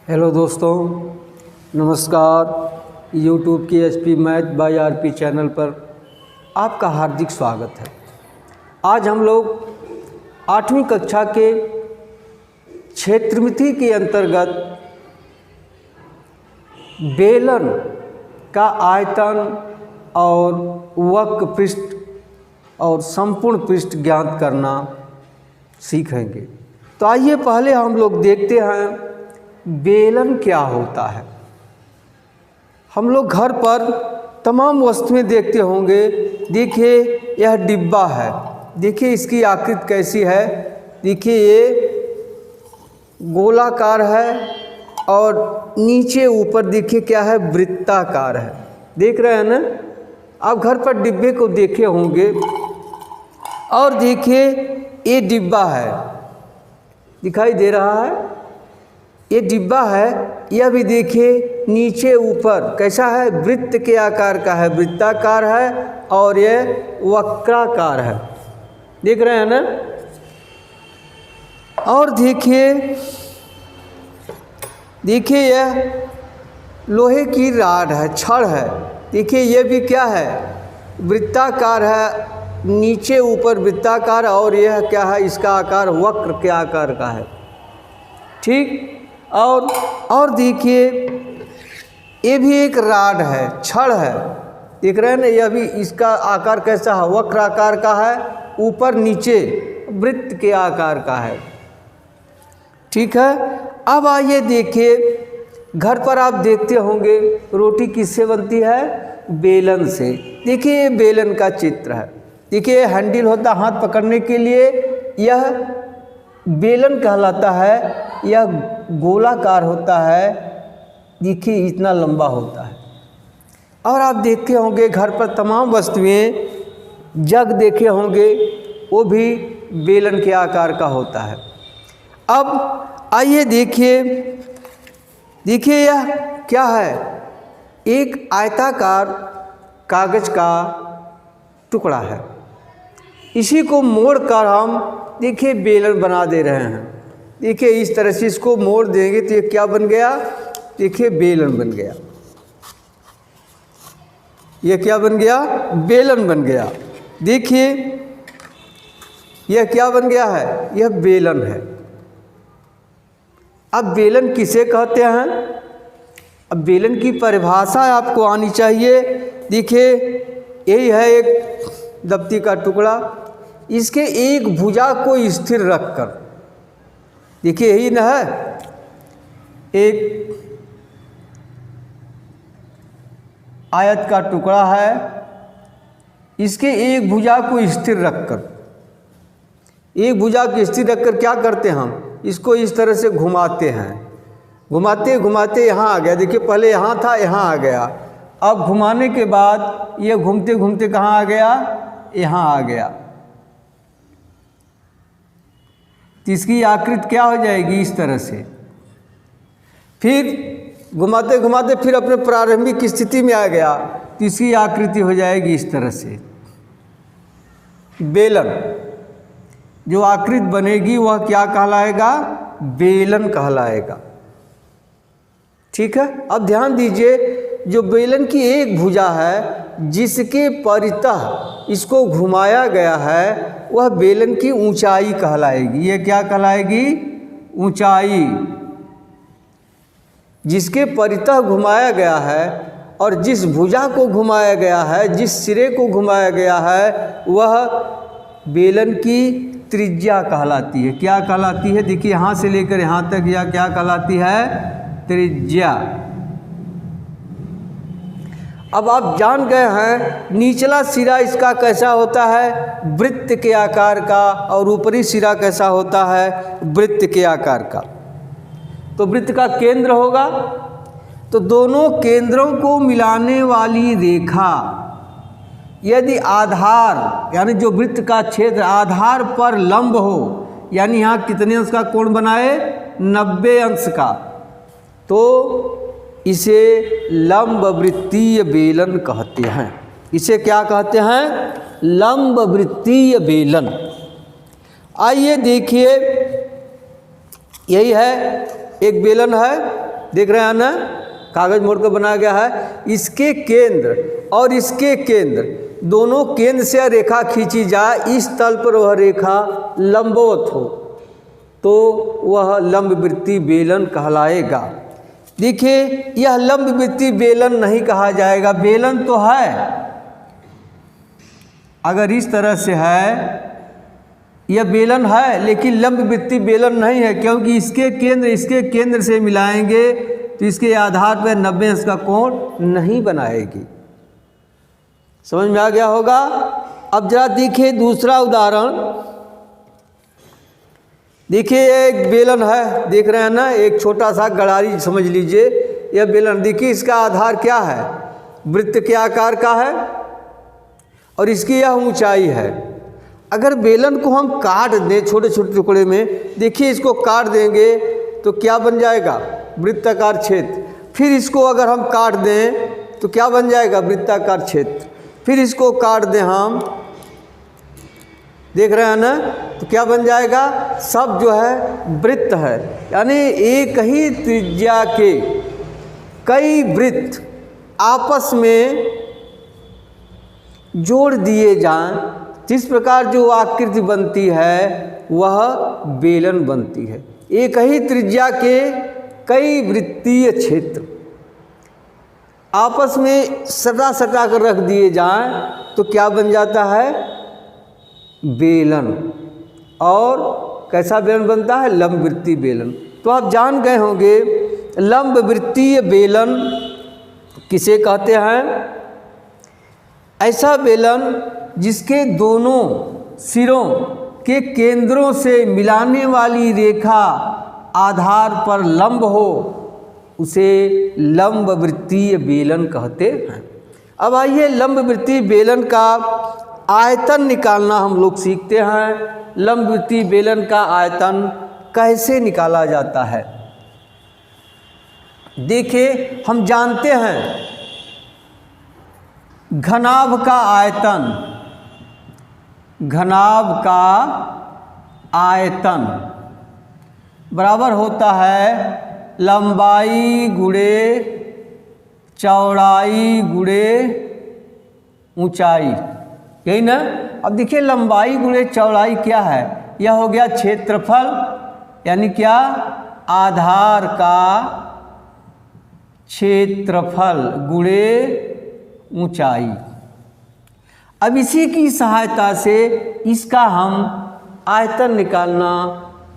Hello दोस्तों, नमस्कार। YouTube की HP math by RP channel पर आपका हार्दिक स्वागत है। आज हम लोग 8वीं कक्षा के क्षेत्रमिति के अंतर्गत बेलन का आयतन और वक्र पृष्ठ और संपूर्ण पृष्ठ ज्ञात करना सीखेंगे। तो आइए पहले हम लोग देखते हैं बेलन क्या होता है। हम लोग घर पर तमाम वस्तुएं देखते होंगे। देखिए यह डिब्बा है, देखिए इसकी आकृति कैसी है। देखिए ये गोलाकार है और नीचे ऊपर देखिए क्या है, वृत्ताकार है। देख रहे हैं ना आप, घर पर डिब्बे को देखे होंगे। और देखिए ये डिब्बा है, दिखाई दे रहा है, ये डिब्बा है। यह भी देखिए नीचे ऊपर कैसा है, वृत्त के आकार का है, वृत्ताकार है और ये वक्राकार है। देख रहे हैं ना। और देखिए यह लोहे की राड है, छड़ है। देखिए ये भी क्या है, वृत्ताकार है, नीचे ऊपर वृत्ताकार, और यह क्या है, इसका आकार वक्र के आकार का है। ठीक। और देखिए ये भी एक राड है, छड़ है। देख रहे हैं ना, यह भी इसका आकार कैसा है, वक्र आकार का है, ऊपर नीचे वृत्त के आकार का है। ठीक है। अब आइए देखिए, घर पर आप देखते होंगे रोटी किससे बनती है, बेलन से। देखिए ये बेलन का चित्र है। देखिए हैंडल होता है हाथ पकड़ने के लिए, यह बेलन कहलाता है। यह गोलाकार होता है, देखिए इतना लंबा होता है। और आप देखते होंगे घर पर तमाम वस्तुएं, जग देखे होंगे, वो भी बेलन के आकार का होता है। अब आइए देखिए यह क्या है, एक आयताकार कागज का टुकड़ा है। इसी को मोड़कर हम देखिए बेलन बना दे रहे हैं। देखिए इस तरह से इसको मोड़ देंगे तो ये क्या बन गया, देखिए बेलन बन गया। ये क्या बन गया, बेलन बन गया। देखिए यह क्या बन गया है, यह बेलन है। अब बेलन किसे कहते हैं, अब बेलन की परिभाषा आपको आनी चाहिए। देखिए यही है एक दफ्ती का टुकड़ा, इसके एक भुजा को स्थिर रखकर, देखिए यही न है, एक आयत का टुकड़ा है, इसके एक भुजा को स्थिर रखकर, एक भुजा को स्थिर रखकर क्या करते हैं हम, इसको इस तरह से घुमाते हैं। घुमाते घुमाते यहाँ आ गया। देखिए पहले यहाँ था, यहाँ आ गया। अब घुमाने के बाद ये घूमते घूमते कहाँ आ गया, यहाँ आ गया। तो इसकी आकृति क्या हो जाएगी, इस तरह से। फिर घुमाते घुमाते फिर अपने प्रारंभिक स्थिति में आ गया, तो इसकी आकृति हो जाएगी इस तरह से। बेलन जो आकृति बनेगी वह क्या कहलाएगा, बेलन कहलाएगा। ठीक है। अब ध्यान दीजिए, जो बेलन की एक भुजा है जिसके परितः इसको घुमाया गया है, वह बेलन की ऊंचाई कहलाएगी। ये क्या कहलाएगी, ऊंचाई। जिसके परितः घुमाया गया है और जिस भुजा को घुमाया गया है, जिस सिरे को घुमाया गया है, वह बेलन की त्रिज्या कहलाती है। क्या कहलाती है, देखिए यहाँ से लेकर यहाँ तक यह क्या कहलाती है, त्रिज्या। अब आप जान गए हैं निचला सिरा इसका कैसा होता है, वृत्त के आकार का, और ऊपरी सिरा कैसा होता है, वृत्त के आकार का। तो वृत्त का केंद्र होगा, तो दोनों केंद्रों को मिलाने वाली रेखा यदि आधार, यानी जो वृत्त का क्षेत्र आधार पर लंब हो, यानी यहाँ कितने अंश का कोण बनाए, 90 अंश का, तो इसे लंब वृत्तीय बेलन कहते हैं। इसे क्या कहते हैं, लंब वृत्तीय बेलन। आइए देखिए, यही है, एक बेलन है, देख रहे हैं ना, कागज मोड़ कर बनाया गया है। इसके केंद्र और इसके केंद्र, दोनों केंद्र से रेखा खींची जाए, इस तल पर वह रेखा लंबवत हो तो वह लंबवृत्तीय बेलन कहलाएगा। देखिए, यह लंबवृत्तीय बेलन नहीं कहा जाएगा, बेलन तो है, अगर इस तरह से है यह बेलन है, लेकिन लंबवृत्तीय बेलन नहीं है, क्योंकि इसके केंद्र से मिलाएंगे तो इसके आधार पर 90 अंश का कोण नहीं बनाएगी। समझ में आ गया होगा। अब जरा देखिए दूसरा उदाहरण। देखिए एक बेलन है, देख रहे हैं ना, एक छोटा सा गड़ारी समझ लीजिए, यह बेलन। देखिए इसका आधार क्या है, वृत्त के आकार का है और इसकी यह ऊंचाई है। अगर बेलन को हम काट दें छोटे छोटे टुकड़े में, देखिए इसको काट देंगे तो क्या बन जाएगा, वृत्ताकार क्षेत्र। फिर इसको अगर हम काट दें तो क्या बन जाएगा, वृत्ताकार क्षेत्र। फिर इसको काट दें हम, देख रहे हैं ना, तो क्या बन जाएगा, सब जो है वृत्त है। यानी एक ही त्रिज्या के कई वृत्त आपस में जोड़ दिए जाएं, जिस प्रकार जो आकृति बनती है वह बेलन बनती है। एक ही त्रिज्या के कई वृत्तीय क्षेत्र आपस में सटा सटा कर रख दिए जाएं तो क्या बन जाता है, बेलन। और कैसा बेलन बनता है, लंबवृत्तीय बेलन। तो आप जान गए होंगे लंबवृत्तीय बेलन किसे कहते हैं। ऐसा बेलन जिसके दोनों सिरों के केंद्रों से मिलाने वाली रेखा आधार पर लंब हो, उसे लंबवृत्तीय बेलन कहते हैं। अब आइए लंबवृत्तीय बेलन का आयतन निकालना हम लोग सीखते हैं। लंबवृत्तीय बेलन का आयतन कैसे निकाला जाता है। देखिए हम जानते हैं घनाभ का आयतन, घनाभ का आयतन बराबर होता है लंबाई गुणे चौड़ाई गुणे ऊंचाई, यही ना। अब देखिए लंबाई गुणे चौड़ाई क्या है, यह हो गया क्षेत्रफल, यानी क्या, आधार का क्षेत्रफल गुणे ऊंचाई। अब इसी की सहायता से इसका हम आयतन निकालना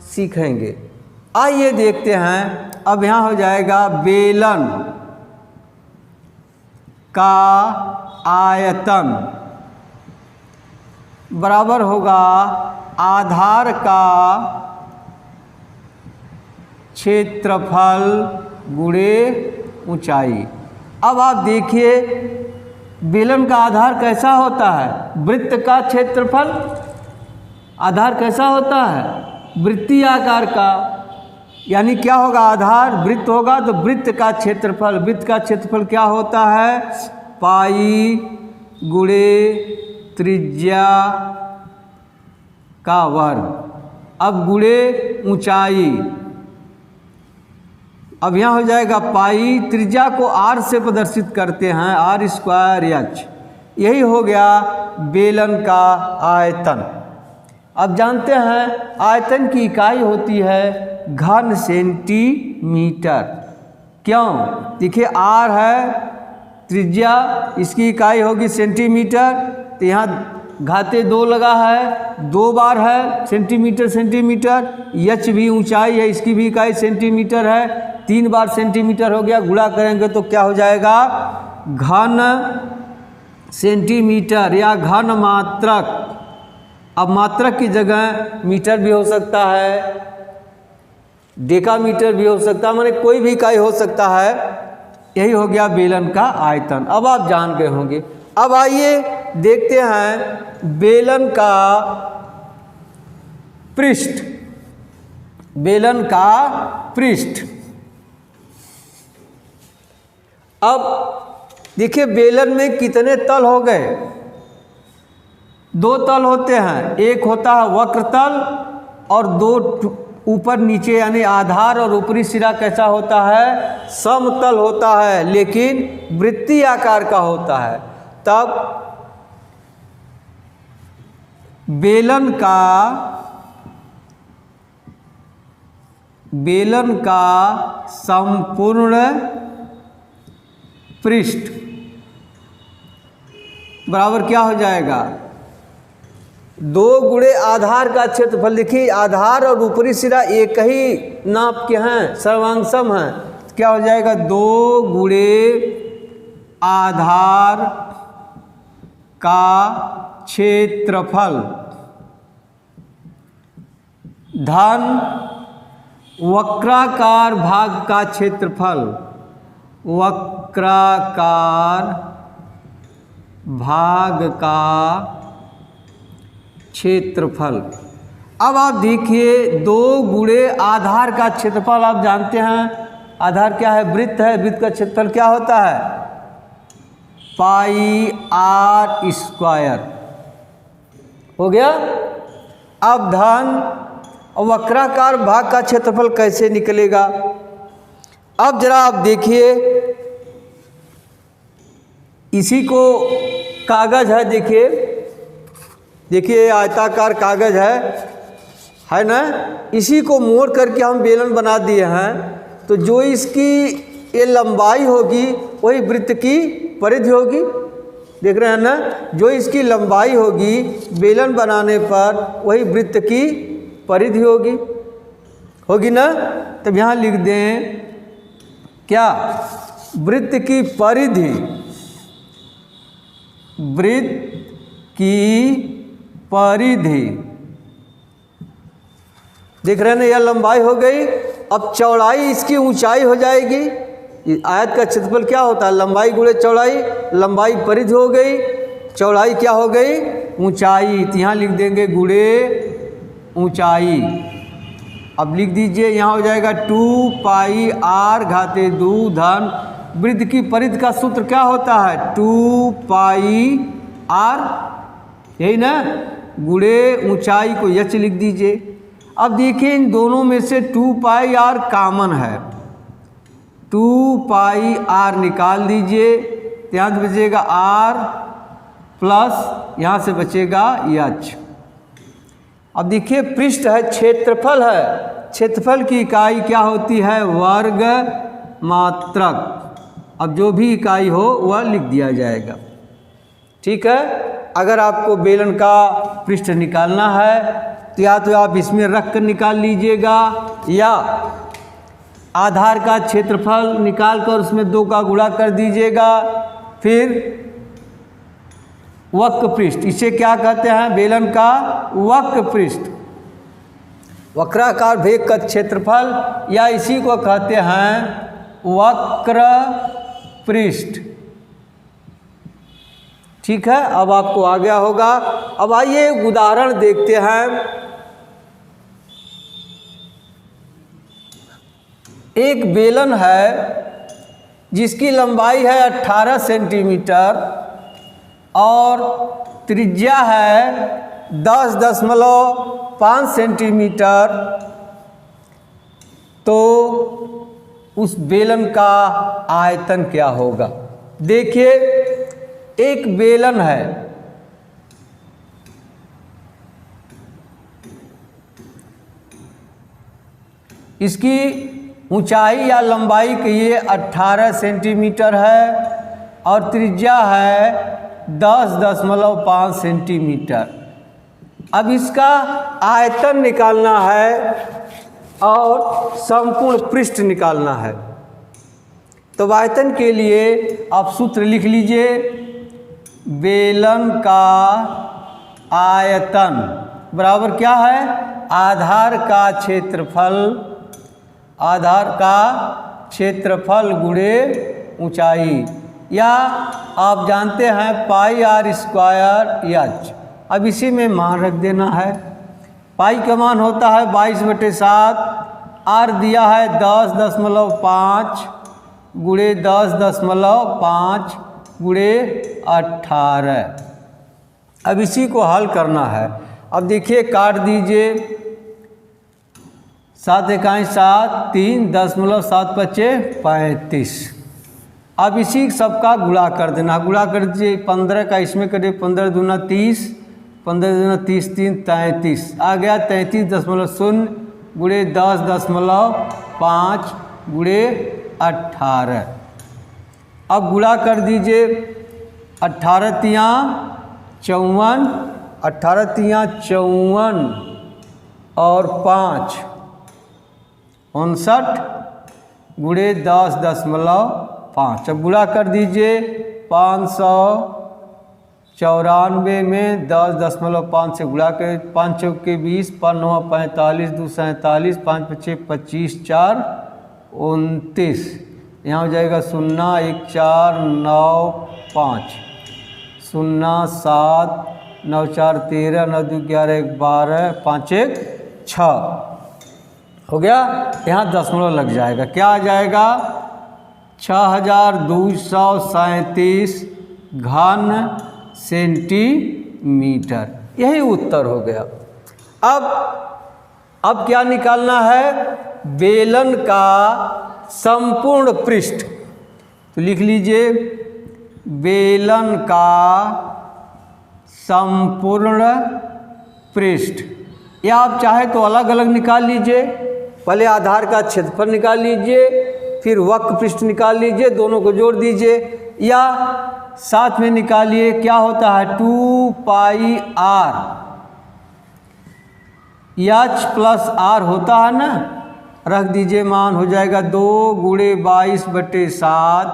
सीखेंगे। आइए देखते हैं। अब यहाँ हो जाएगा बेलन का आयतन बराबर होगा आधार का क्षेत्रफल गुणे ऊंचाई। अब आप देखिए बेलन का आधार कैसा होता है, वृत्त का क्षेत्रफल। आधार कैसा होता है, वृत्तीय आकार का, यानी क्या होगा, आधार वृत्त होगा तो वृत्त का क्षेत्रफल, वृत्त का क्षेत्रफल क्या होता है, पाई गुणे त्रिज्या का वर्ग। अब गुणे ऊंचाई, अब यहाँ हो जाएगा पाई, त्रिज्या को r से प्रदर्शित करते हैं, r स्क्वायर h। यही हो गया बेलन का आयतन। अब जानते हैं आयतन की इकाई होती है घन सेंटीमीटर। क्यों, देखिए r है त्रिज्या, इसकी इकाई होगी सेंटीमीटर, तो यहाँ घाते 2 लगा है, 2 बार है सेंटीमीटर सेंटीमीटर। h भी ऊंचाई है, इसकी भी इकाई सेंटीमीटर है, 3 बार सेंटीमीटर हो गया। गुणा करेंगे तो क्या हो जाएगा, घन सेंटीमीटर या घन मात्रक। अब मात्रक की जगह मीटर भी हो सकता है, डेकामीटर भी हो सकता है, माने कोई भी इकाई हो सकता है। यही हो गया बेलन का आयतन। अब आप जान गए होंगे। अब आइए देखते हैं बेलन का पृष्ठ, बेलन का पृष्ठ। अब देखिए बेलन में कितने तल हो गए, 2 तल होते हैं, एक होता है वक्र तल और 2 ऊपर नीचे यानी आधार और ऊपरी सिरा कैसा होता है, समतल होता है, लेकिन वृत्तीय आकार का होता है। तब बेलन का संपूर्ण पृष्ठ बराबर क्या हो जाएगा, 2 गुणे आधार का क्षेत्रफल। देखिए आधार और ऊपरी सिरा एक ही नाप के हैं, सर्वांगसम हैं, क्या हो जाएगा 2 गुणे आधार का क्षेत्रफल धन वक्राकार भाग का क्षेत्रफल, वक्राकार भाग का क्षेत्रफल। अब आप देखिए 2 गुणे आधार का क्षेत्रफल, आप जानते हैं आधार क्या है, वृत्त है, वृत्त का क्षेत्रफल क्या होता है, पाई आर स्क्वायर हो गया। अब धन वक्राकार भाग का क्षेत्रफल कैसे निकलेगा, अब जरा आप देखिए, इसी को कागज है, देखिए आयताकार कागज है ना, इसी को मोड़ करके हम बेलन बना दिए हैं। तो जो इसकी ये लंबाई होगी वही वृत्त की परिधि होगी, देख रहे हैं ना, जो इसकी लंबाई होगी बेलन बनाने पर वही वृत्त की परिधि होगी ना। तब यहाँ लिख दें क्या, वृत्त की परिधि, वृत्त की परिधि, देख रहे हैं ना, यह लंबाई हो गई। अब चौड़ाई इसकी ऊंचाई हो जाएगी। आयत का क्षेत्रफल क्या होता है, लंबाई गुणे चौड़ाई, लंबाई परिधि हो गई, चौड़ाई क्या हो गई, ऊंचाई। तो यहाँ लिख देंगे गुणे ऊंचाई। अब लिख दीजिए, यहाँ हो जाएगा 2 पाई आर घाते 2 धन वृत्त की परिधि का सूत्र क्या होता है, 2 पाई आर, यही ना, गुणे ऊंचाई को यच लिख दीजिए। अब देखिए इन दोनों में से 2 पाई आर कॉमन है, 2 पाई आर निकाल दीजिए, तो यहाँ से बचेगा आर प्लस यहाँ से बचेगा एच। अब देखिए पृष्ठ है, क्षेत्रफल है, क्षेत्रफल की इकाई क्या होती है, वर्ग मात्रक। अब जो भी इकाई हो वह लिख दिया जाएगा, ठीक है। अगर आपको बेलन का पृष्ठ निकालना है तो या तो आप इसमें रख कर निकाल लीजिएगा, या आधार का क्षेत्रफल निकाल कर उसमें 2 का गुणा कर दीजिएगा। फिर वक्र पृष्ठ, इसे क्या कहते हैं, बेलन का वक्र पृष्ठ, वक्राकार भेद का क्षेत्रफल, या इसी को कहते हैं वक्र पृष्ठ, ठीक है। अब आपको आ गया होगा। अब आइए एक उदाहरण देखते हैं। एक बेलन है जिसकी लंबाई है 18 सेंटीमीटर और त्रिज्या है 10.5 सेंटीमीटर। तो उस बेलन का आयतन क्या होगा। देखिए एक बेलन है, इसकी ऊंचाई या लंबाई कहिए 18 सेंटीमीटर है और त्रिज्या है 10.5 सेंटीमीटर। अब इसका आयतन निकालना है और संपूर्ण पृष्ठ निकालना है। तो आयतन के लिए आप सूत्र लिख लीजिए, बेलन का आयतन बराबर क्या है, आधार का क्षेत्रफल, आधार का क्षेत्रफल गुणे ऊंचाई, या आप जानते हैं पाई आर स्क्वायर एच। अब इसी में मान रख देना है। पाई का मान होता है 22/7, आर दिया है 10.5 गुणे 10.5 गुणे 18। अब इसी को हल करना है। अब देखिए काट दीजिए, 7 एकाई 7, 3.7 अब इसी सबका गुणा कर देना, गुणा कर दीजिए 15 का इसमें करिए 15 दूना 30, 15 दूना 30, 3 33 आ गया 33.0 गुणे 10.5 गुणे 18। अब गुणा कर दीजिए 18 तियाँ 54, 18 तियाँ 54 और 5 59 गुणे 10.5। अब गुणा कर दीजिए 594 में 10.5 से गुणा कर 5 चौके 20, 5 9 45, 2 47, 5 5 25, 4 29। यहाँ हो जाएगा 0 1 4 9 5 0 7 9 4 13 9 2 11 1 12 5 1 6 हो गया। यहाँ दशमलव लग जाएगा, क्या आ जाएगा 6237 घन सेंटीमीटर, यही उत्तर हो गया। अब क्या निकालना है, बेलन का संपूर्ण पृष्ठ। तो लिख लीजिए बेलन का संपूर्ण पृष्ठ, या आप चाहे तो अलग अलग निकाल लीजिए। पहले आधार का क्षेत्रफल निकाल लीजिए, फिर वक्र पृष्ठ निकाल लीजिए, दोनों को जोड़ दीजिए, या साथ में निकालिए। क्या होता है 2 पाई r, h प्लस r होता है ना, रख दीजिए, मान हो जाएगा 2 गुणे 22/7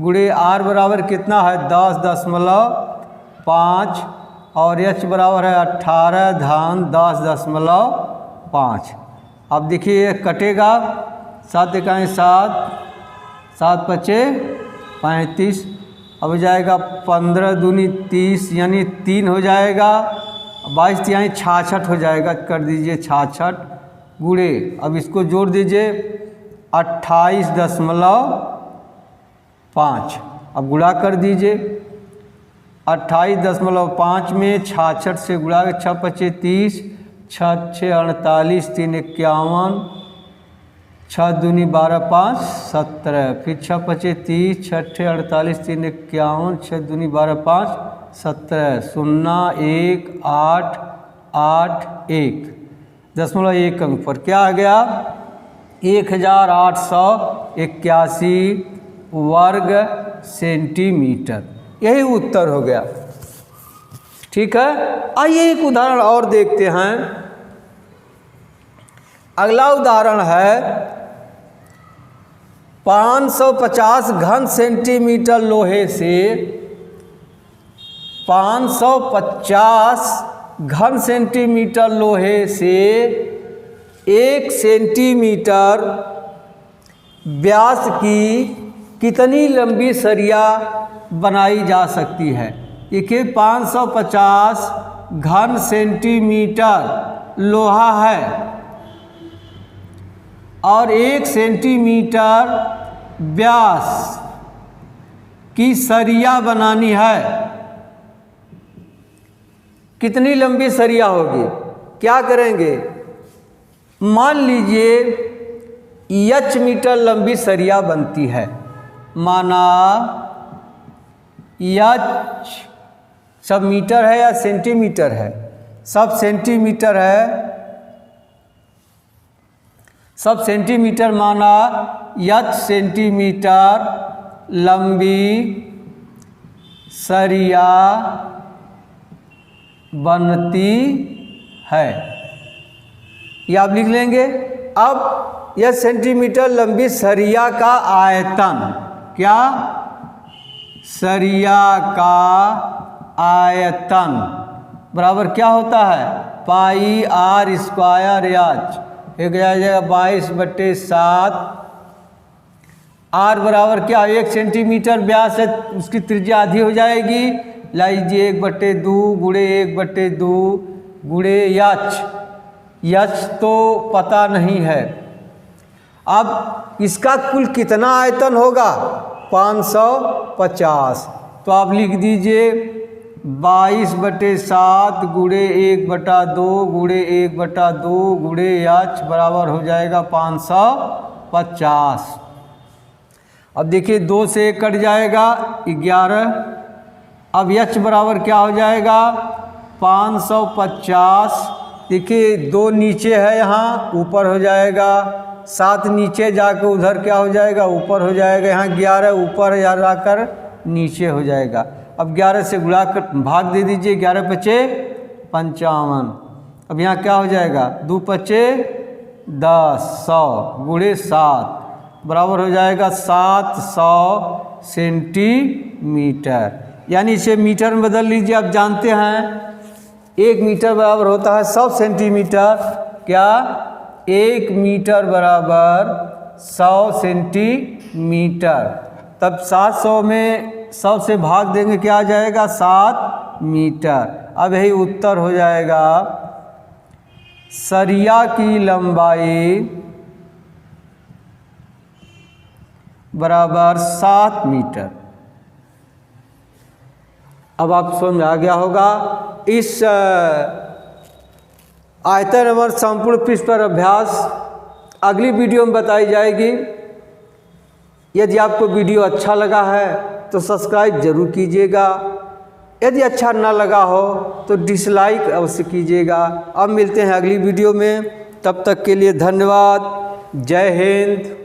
गुणे r बराबर कितना है 10.5 और h बराबर है 18 धन 10.5। अब देखिए कटेगा 7 एकाई 7, 7 पचे 35, अब हो जाएगा 15 दूनी 30 यानी 3 हो जाएगा, 22 तिहाई 66 हो जाएगा, कर दीजिए 66 गुणे, अब इसको जोड़ दीजिए 28.5। अब गुणा कर दीजिए 28.5 में 66 से गुणा, 6 पचे 30, 6 6 48, 3 51, 6 दूनी 12 5 17, फिर 6 पचे 30, 6 6 48, 3 51, 6 दूनी 12 5 17, 0 1 8 8 1 .1 अंक पर क्या आ गया 1881 वर्ग सेंटीमीटर, यही उत्तर हो गया। ठीक है, आइए एक उदाहरण और देखते हैं। अगला उदाहरण है 550 घन सेंटीमीटर लोहे से 550 घन सेंटीमीटर लोहे से 1 सेंटीमीटर व्यास की कितनी लंबी सरिया बनाई जा सकती है। देखिए 550 घन सेंटीमीटर लोहा है और 1 सेंटीमीटर व्यास की सरिया बनानी है। कितनी लंबी सरिया होगी, क्या करेंगे, मान लीजिए h मीटर लंबी सरिया बनती है, माना h सब मीटर है या सेंटीमीटर है, सब सेंटीमीटर है, सब सेंटीमीटर माना h सेंटीमीटर लंबी सरिया बनती है, ये आप लिख लेंगे। अब यह सेंटीमीटर लंबी सरिया का आयतन, क्या सरिया का आयतन बराबर क्या होता है पाई r स्क्वायर h, एक जाएगा 22/7, r बराबर क्या 1 सेंटीमीटर व्यास है, उसकी त्रिज्या आधी हो जाएगी, लीजिए 1/2 गुणे 1/2 गुणे h तो पता नहीं है। अब इसका कुल कितना आयतन होगा 550, तो आप लिख दीजिए 22/7 गुणे 1/2 गुणे 1/2 गुणे h बराबर हो जाएगा 550। अब देखिए 2 से 1 कट जाएगा 11। अब h बराबर क्या हो जाएगा 550। देखिए 2 नीचे है, यहाँ ऊपर हो जाएगा, 7 नीचे जाकर उधर क्या हो जाएगा ऊपर हो जाएगा, यहाँ 11 ऊपर जाकर नीचे हो जाएगा। अब 11 से गुणा कर भाग दे दीजिए, 11 पचे 55। अब यहाँ क्या हो जाएगा 2 पचे 10, 100 गुणे 7 बराबर हो जाएगा 700 सेंटीमीटर। यानी इसे मीटर में बदल लीजिए। आप जानते हैं 1 मीटर बराबर होता है 100 सेंटीमीटर। क्या 1 मीटर बराबर 100 सेंटीमीटर। तब 700 में 100 से भाग देंगे, क्या आ जाएगा 7 मीटर। अब यही उत्तर हो जाएगा सरिया की लंबाई बराबर 7 मीटर। अब आप समझ में आ गया होगा। इस आयतन एवं संपूर्ण पृष्ठ पर अभ्यास अगली वीडियो में बताई जाएगी। यदि आपको वीडियो अच्छा लगा है तो सब्सक्राइब जरूर कीजिएगा। यदि अच्छा ना लगा हो तो डिसलाइक अवश्य कीजिएगा। अब मिलते हैं अगली वीडियो में, तब तक के लिए धन्यवाद। जय हिंद।